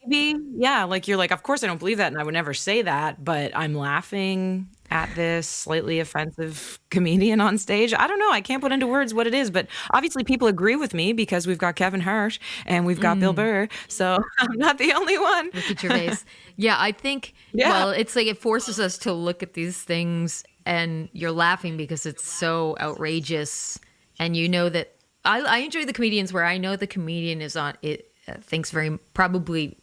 Maybe, yeah. Like, you're like, of course I don't believe that, and I would never say that, but I'm laughing at this slightly offensive comedian on stage. I don't know. I can't put into words what it is, but obviously people agree with me because we've got Kevin Hart and we've got Bill Burr, so I'm not the only one. Look at your face. Yeah, I think, well, it's like it forces us to look at these things and you're laughing because it's so outrageous. And you know that I enjoy the comedians where I know the comedian is on it, thinks very probably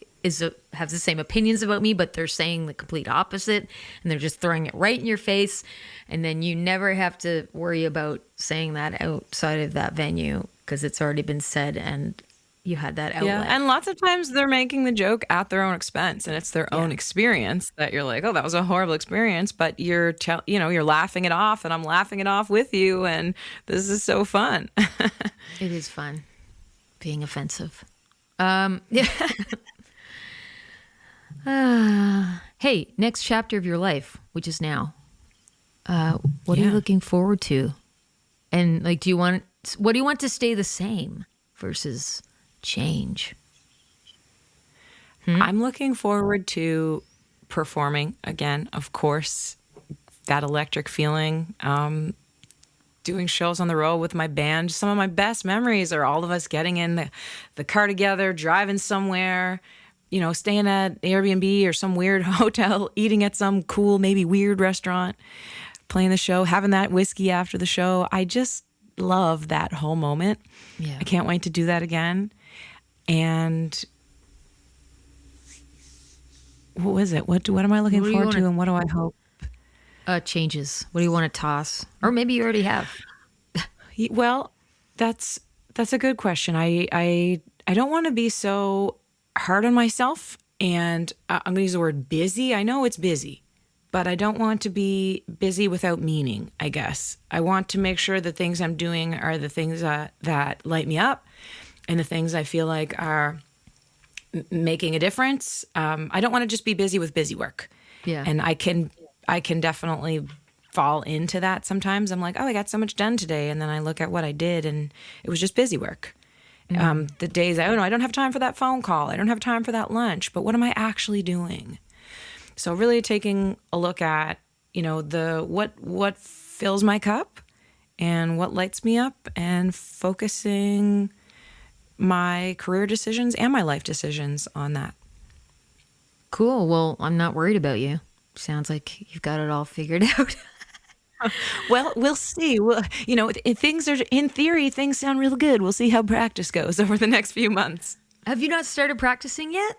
have the same opinions about me, but they're saying the complete opposite and they're just throwing it right in your face. And then you never have to worry about saying that outside of that venue because it's already been said and you had that outlet. Yeah, and lots of times they're making the joke at their own expense and it's their own experience that you're like, oh, that was a horrible experience, but you're laughing it off and I'm laughing it off with you and this is so fun. It is fun being offensive. Yeah. Hey, next chapter of your life, which is now. What are you looking forward to? And like, what do you want to stay the same versus change? I'm looking forward to performing again, of course, that electric feeling, doing shows on the road with my band. Some of my best memories are all of us getting in the car together, driving somewhere, you know, staying at Airbnb or some weird hotel, eating at some cool, maybe weird restaurant, playing the show, having that whiskey after the show. I just love that whole moment. Yeah. I can't wait to do that again. And what was it? What am I looking forward to and what do I hope? Changes. What do you want to toss? Or maybe you already have. Well, that's a good question. I don't want to be so hard on myself, and I'm going to use the word busy. I know it's busy, but I don't want to be busy without meaning, I guess. I want to make sure the things I'm doing are the things that light me up and the things I feel like are making a difference. I don't want to just be busy with busy work. Yeah. And I can definitely fall into that sometimes. I'm like, oh, I got so much done today. And then I look at what I did and it was just busy work. The days I don't have time for that phone call. I don't have time for that lunch, but what am I actually doing? So really taking a look at, you know, what fills my cup and what lights me up and focusing my career decisions and my life decisions on that. Cool. Well, I'm not worried about you. Sounds like you've got it all figured out. Well, we'll see. Well, you know, in theory, things sound real good. We'll see how practice goes over the next few months. Have you not started practicing yet?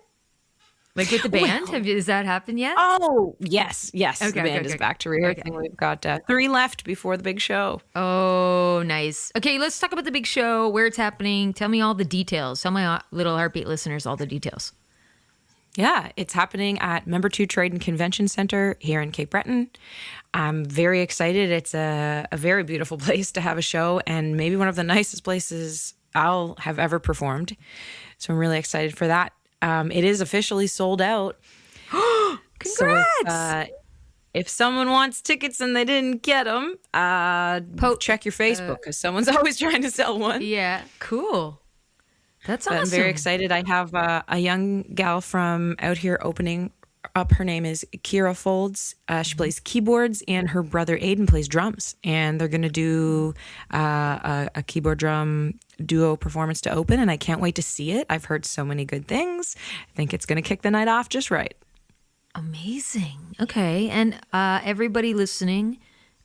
Like with the band? Well, Has that happened yet? Oh, yes. Okay, the band is back to rehearsing. Okay. We've got 3 left before the big show. Oh, nice. Okay, let's talk about the big show, where it's happening. Tell me all the details. Tell my Little Heartbeat listeners all the details. Yeah, it's happening at Member 2 Trade and Convention Center here in Cape Breton. I'm very excited. It's a very beautiful place to have a show and maybe one of the nicest places I'll have ever performed. So I'm really excited for that. It is officially sold out. Congrats! So if someone wants tickets and they didn't get them, check your Facebook because someone's always trying to sell one. Yeah, cool. That's awesome. I'm very excited. I have a young gal from out here opening up. Her name is Kira Folds. She plays keyboards, and her brother Aiden plays drums. And they're going to do a keyboard drum duo performance to open, and I can't wait to see it. I've heard so many good things. I think it's going to kick the night off just right. Amazing. Okay. And everybody listening,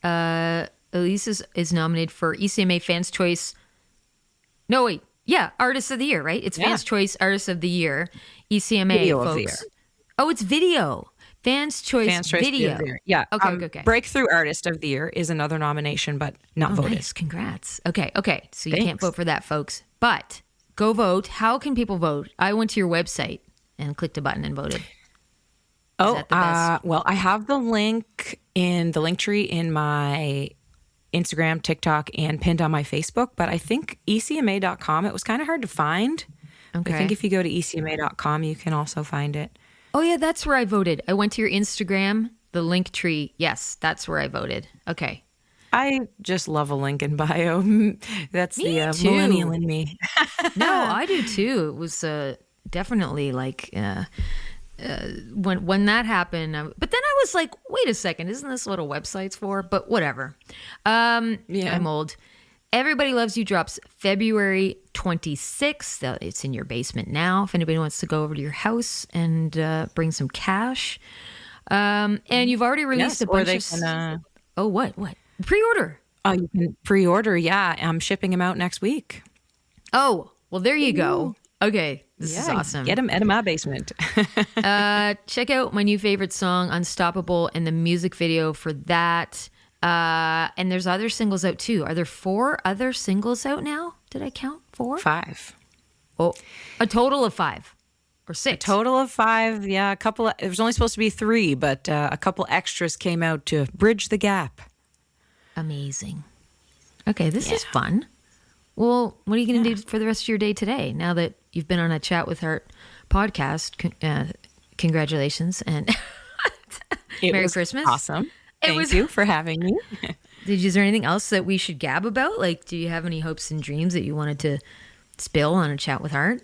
Elyse is nominated for ECMA Fans Choice. No, wait. Yeah, Artist of the Year, right? It's Fans Choice Artist of the Year. ECMA, Video folks. of the year. Oh, it's video. Fans Choice Video. Of the year. Yeah. Okay. Breakthrough Artist of the Year is another nomination, but not voted. Nice. Congrats. Okay. So you can't vote for that, folks. But go vote. How can people vote? I went to your website and clicked a button and voted. Well, I have the link in the link tree in my Instagram, TikTok, and pinned on my Facebook. But I think ecma.com, it was kind of hard to find. Okay. I think if you go to ecma.com, you can also find it. Oh, yeah, that's where I voted. I went to your Instagram, the link tree. Yes, that's where I voted. Okay. I just love a link in bio. That's me the too. Millennial in me. No, I do too. It was definitely like... when that happened, but then I was like, wait a second, isn't this what a website's for? But whatever. I'm old. Everybody Loves You drops February 26th. It's in your basement now. If anybody wants to go over to your house and bring some cash. And you've already released a bunch of... Oh, what? Pre-order. Oh, you can pre-order. Yeah, I'm shipping them out next week. Oh, well, there you go. Okay, this is awesome. Get them out of my basement. Check out my new favorite song, Unstoppable, and the music video for that. And there's other singles out too. Are there 4 other singles out now? Did I count 4? 5. Oh, a total of 5 or 6. A total of 5. Yeah, there was only supposed to be 3, but a couple extras came out to bridge the gap. Amazing. Okay, this is fun. Well, what are you going to do for the rest of your day today? Now that you've been on a Chat with Heart podcast, congratulations and Merry Christmas. Awesome. Thank you for having me. Is there anything else that we should gab about? Like, do you have any hopes and dreams that you wanted to spill on a Chat with Heart?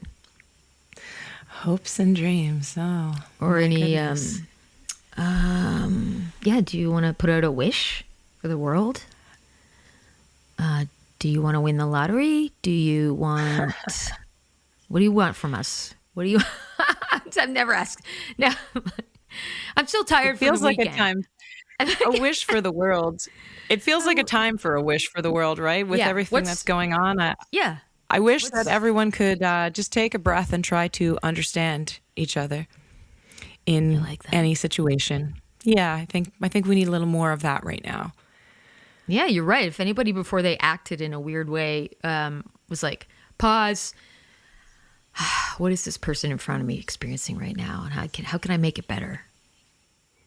Hopes and dreams. Oh, or any? Do you want to put out a wish for the world? Do you want to win the lottery? Do you want... What do you want from us? What do you... I've never asked. No, I'm still tired from the weekend. Feels like a time... A wish for the world. It feels like a time for a wish for the world, right? With everything that's going on. I wish that everyone could just take a breath and try to understand each other in any situation. Yeah, I think we need a little more of that right now. Yeah, you're right. If anybody before they acted in a weird way was like, pause. What is this person in front of me experiencing right now? And how can I make it better?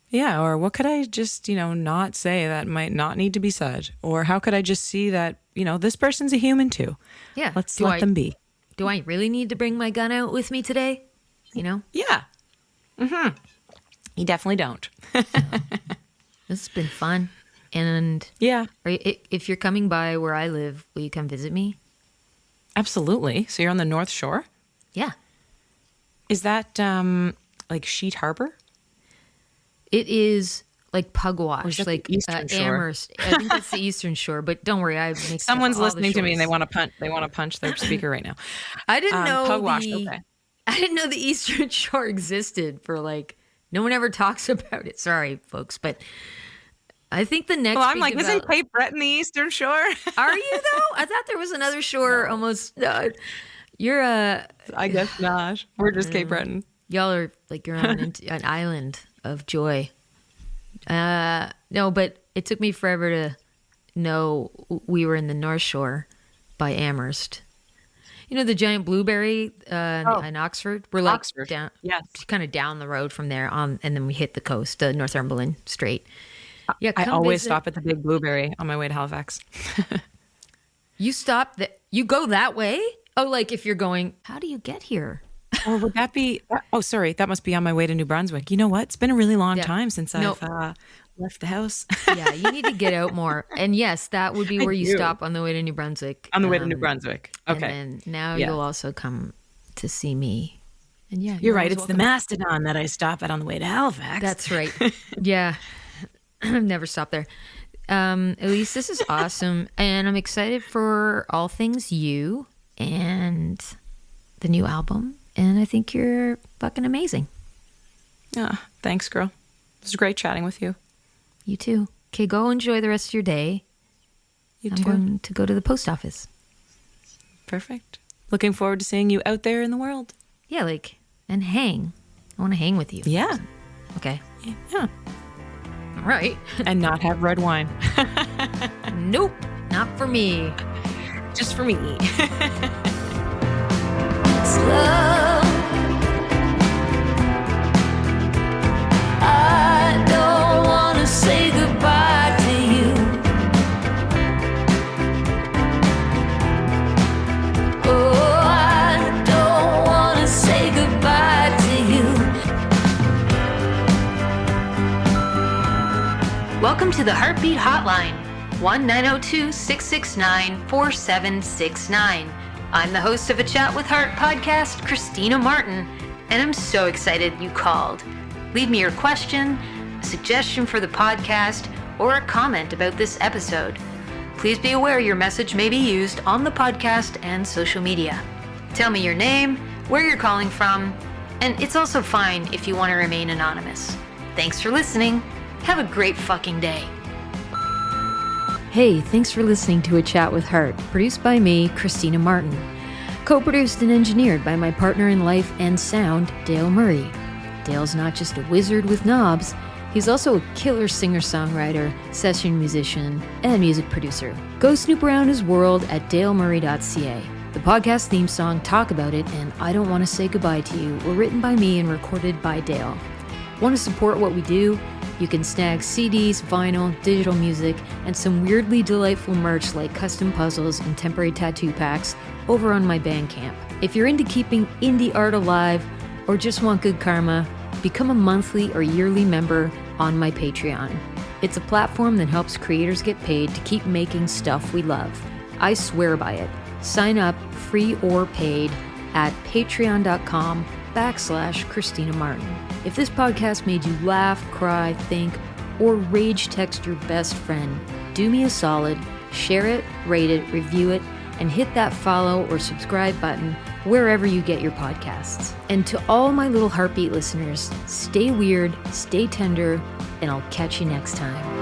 Yeah, or what could I just, not say that might not need to be said? Or how could I just see that, this person's a human too? Yeah. Let's let them be. Do I really need to bring my gun out with me today? Yeah. Mm-hmm. You definitely don't. This has been fun. And if you're coming by where I live, will you come visit me? Absolutely. So you're on the North Shore? Yeah. Is that like Sheet Harbor? It is like Pugwash, like Eastern Shore? Amherst. I think that's the Eastern Shore, but don't worry, I make someone's listening to me and they want to punch their speaker right now. I didn't know Pugwash. I didn't know the Eastern Shore existed. No one ever talks about it. Sorry, folks, but I think the next. Well, I'm like, isn't Cape Breton the Eastern Shore? Are you though? I thought there was another shore. No. Almost. You're I guess not. We're just Cape Breton. Y'all are like you're on an island of joy. No, but it took me forever to know we were in the North Shore by Amherst. You know the giant blueberry in Oxford? We're like down, kind of down the road from there, and then we hit the coast, Northumberland Strait. Yeah, I always stop at the Big Blueberry on my way to Halifax. You stop you go that way? Oh, like if you're going, how do you get here? Or would that be, sorry, that must be on my way to New Brunswick. You know what? It's been a really long time since I've left the house. Yeah, you need to get out more. And yes, that would be where you stop on the way to New Brunswick. On the way to New Brunswick. Okay. And now you'll also come to see me. And you're right. It's the Mastodon that I stop at on the way to Halifax. That's right. Yeah. I've never stopped there. Elyse, this is awesome. And I'm excited for all things you and the new album. And I think you're fucking amazing. Thanks, girl. It was great chatting with you. You too. Okay, go enjoy the rest of your day. You I'm too. going to go to the post office. Perfect. Looking forward to seeing you out there in the world. Yeah, and hang. I want to hang with you. Yeah. Okay. Yeah. All right. And not have red wine. Nope, not for me. Just for me. It's love. I don't want to say goodbye to you. Oh, I don't want to say goodbye to you. Welcome to the Heartbeat Hotline, 1-902-669-4769. I'm the host of A Chat with Heart podcast, Christina Martin, and I'm so excited you called. Leave me your question, a suggestion for the podcast, or a comment about this episode. Please be aware your message may be used on the podcast and social media. Tell me your name, where you're calling from, and it's also fine if you want to remain anonymous. Thanks for listening. Have a great fucking day. Hey, thanks for listening to A Chat with Heart, produced by me, Christina Martin. Co-produced and engineered by my partner in life and sound, Dale Murray. Dale's not just a wizard with knobs, he's also a killer singer-songwriter, session musician, and music producer. Go snoop around his world at dalemurray.ca. The podcast theme song, Talk About It, and I Don't Want to Say Goodbye to You were written by me and recorded by Dale. Want to support what we do? You can snag CDs, vinyl, digital music, and some weirdly delightful merch like custom puzzles and temporary tattoo packs over on my Bandcamp. If you're into keeping indie art alive or just want good karma, become a monthly or yearly member on my Patreon. It's a platform that helps creators get paid to keep making stuff we love. I swear by it. Sign up, free or paid, at patreon.com/Christina Martin. If this podcast made you laugh, cry, think, or rage text your best friend, do me a solid, share it, rate it, review it, and hit that follow or subscribe button wherever you get your podcasts. And to all my little heartbeat listeners, stay weird, stay tender, and I'll catch you next time.